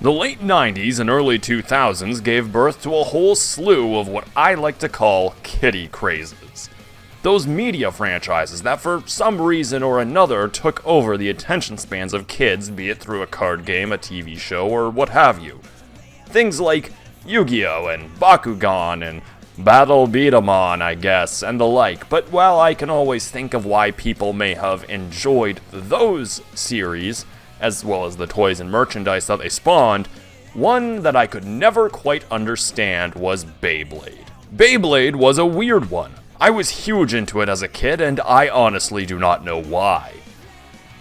The late 90s and early 2000s gave birth to a whole slew of what I like to call kiddie crazes. Those media franchises that for some reason or another took over the attention spans of kids, be it through a card game, a TV show, or what have you. Things like Yu-Gi-Oh! And Bakugan and Battle Beat-em-on, I guess, and the like. But while I can always think of why people may have enjoyed those series, as well as the toys and merchandise that they spawned, one that I could never quite understand was Beyblade. Beyblade was a weird one. I was huge into it as a kid, and I honestly do not know why.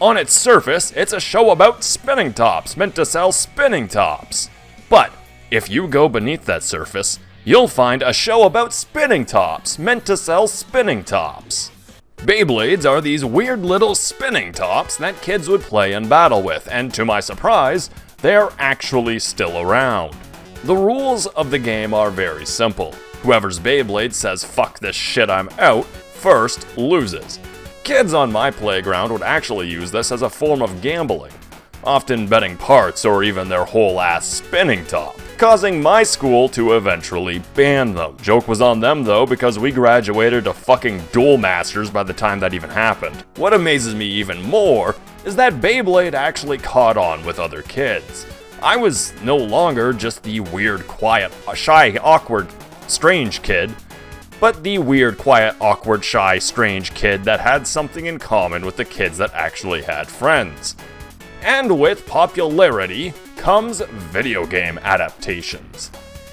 On its surface, it's a show about spinning tops, meant to sell spinning tops. But if you go beneath that surface, you'll find a show about spinning tops, meant to sell spinning tops. Beyblades are these weird little spinning tops that kids would play and battle with, and to my surprise, they're actually still around. The rules of the game are very simple. Whoever's Beyblade says "fuck this shit, I'm out" first loses. Kids on my playground would actually use this as a form of gambling, often betting parts or even their whole ass spinning top, causing my school to eventually ban them. Joke was on them though, because we graduated to fucking duel masters by the time that even happened. What amazes me even more is that Beyblade actually caught on with other kids. I was no longer just the weird, quiet, shy, awkward, strange kid, but the weird, quiet, awkward, shy, strange kid that had something in common with the kids that actually had friends. And with popularity comes video game adaptations.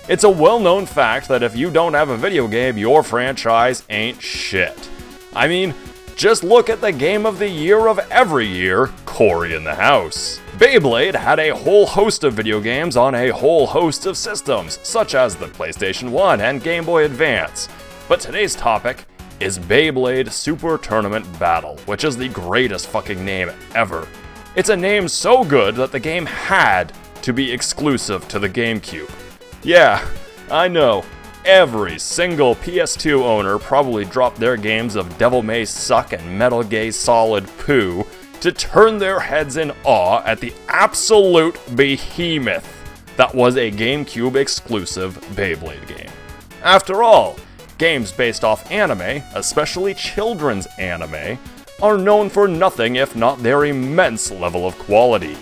It's a well-known fact that if you don't have a video game, your franchise ain't shit. I mean, just look at the game of the year of every year, Cory in the House. Beyblade had a whole host of video games on a whole host of systems, such as the PlayStation 1 and Game Boy Advance. But today's topic is Beyblade Super Tournament Battle, which is the greatest fucking name ever. It's a name so good that the game had to be exclusive to the Gamecube. Yeah, I know, every single PS2 owner probably dropped their games of Devil May Suck and Metal Gear Solid Poo to turn their heads in awe at the absolute behemoth that was a Gamecube exclusive Beyblade game. After all, games based off anime, especially children's anime, are known for nothing if not their immense level of quality.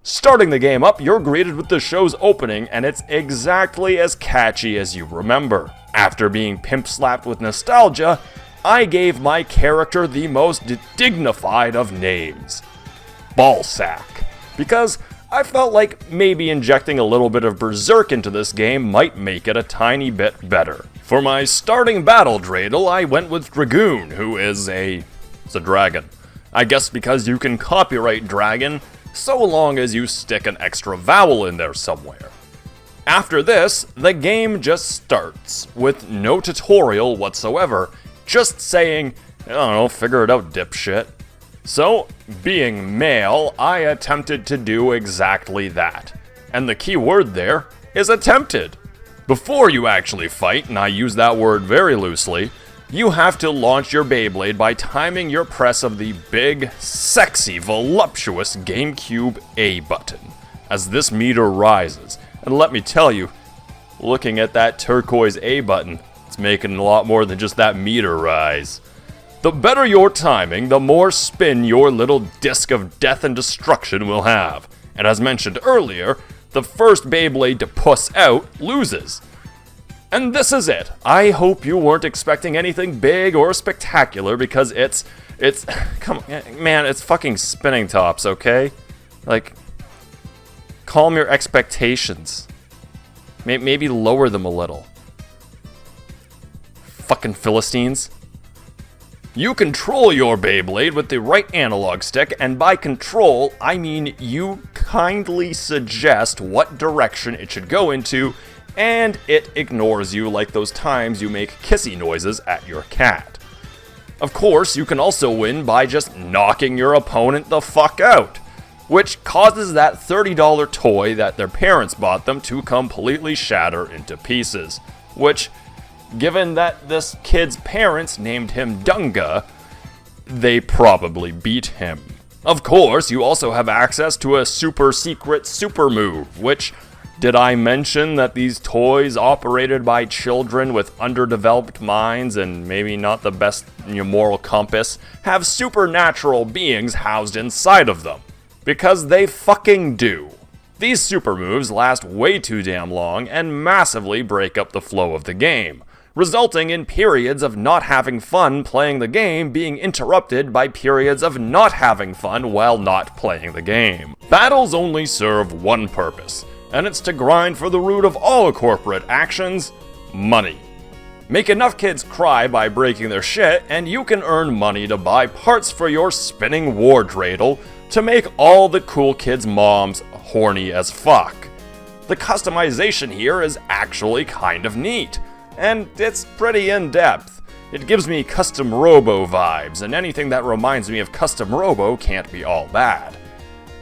Starting the game up, you're greeted with the show's opening, and it's exactly as catchy as you remember. After being pimp-slapped with nostalgia, I gave my character the most dignified of names, Ballsack, because I felt like maybe injecting a little bit of berserk into this game might make it a tiny bit better. For my starting battle dreidel, I went with Dragoon, who is it's a dragon. I guess because you can copyright dragon so long as you stick an extra vowel in there somewhere. After this, the game just starts, with no tutorial whatsoever, just saying, I don't know, figure it out, dipshit. So, being male, I attempted to do exactly that. And the key word there is attempted. Before you actually fight, and I use that word very loosely, you have to launch your Beyblade by timing your press of the big, sexy, voluptuous GameCube A button as this meter rises. And let me tell you, looking at that turquoise A button, it's making a lot more than just that meter rise. The better your timing, the more spin your little disc of death and destruction will have. And as mentioned earlier, the first Beyblade to puss out loses. And this is it. I hope you weren't expecting anything big or spectacular, because it's come on, man, it's fucking spinning tops, okay? Like, calm your expectations. Maybe lower them a little. Fucking Philistines. You control your Beyblade with the right analog stick, and by control, I mean you kindly suggest what direction it should go into, and it ignores you like those times you make kissy noises at your cat. Of course, you can also win by just knocking your opponent the fuck out, which causes that $30 toy that their parents bought them to completely shatter into pieces, which, given that this kid's parents named him Dunga, they probably beat him. Of course, you also have access to a super secret super move, which, did I mention that these toys operated by children with underdeveloped minds and maybe not the best moral compass have supernatural beings housed inside of them? Because they fucking do. These super moves last way too damn long and massively break up the flow of the game, resulting in periods of not having fun playing the game being interrupted by periods of not having fun while not playing the game. Battles only serve one purpose, and it's to grind for the root of all corporate actions: money. Make enough kids cry by breaking their shit, and you can earn money to buy parts for your spinning war dreidel to make all the cool kids' moms horny as fuck. The customization here is actually kind of neat, and it's pretty in-depth. It gives me Custom Robo vibes, and anything that reminds me of Custom Robo can't be all bad.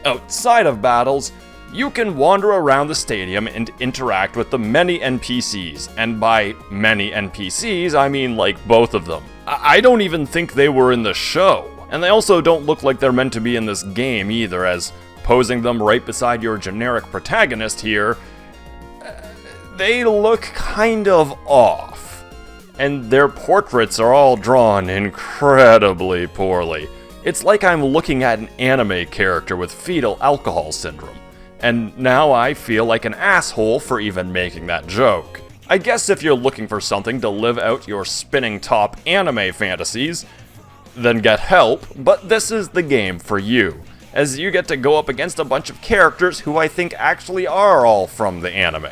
Outside of battles, you can wander around the stadium and interact with the many NPCs, and by many NPCs, I mean like both of them. I don't even think they were in the show, and they also don't look like they're meant to be in this game either, as posing them right beside your generic protagonist here, they look kind of off. And their portraits are all drawn incredibly poorly. It's like I'm looking at an anime character with fetal alcohol syndrome. And now I feel like an asshole for even making that joke. I guess if you're looking for something to live out your spinning top anime fantasies, then get help, but this is the game for you, as you get to go up against a bunch of characters who I think actually are all from the anime.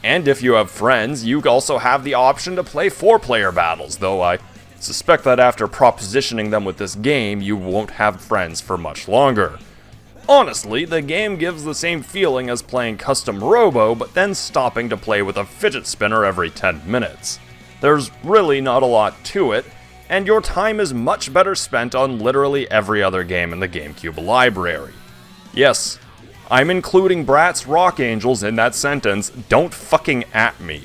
And if you have friends, you also have the option to play 4-player battles, though I suspect that after propositioning them with this game, you won't have friends for much longer. Honestly, the game gives the same feeling as playing Custom Robo, but then stopping to play with a fidget spinner every 10 minutes. There's really not a lot to it, and your time is much better spent on literally every other game in the Gamecube library. Yes, I'm including Bratz Rock Angels in that sentence, don't fucking at me.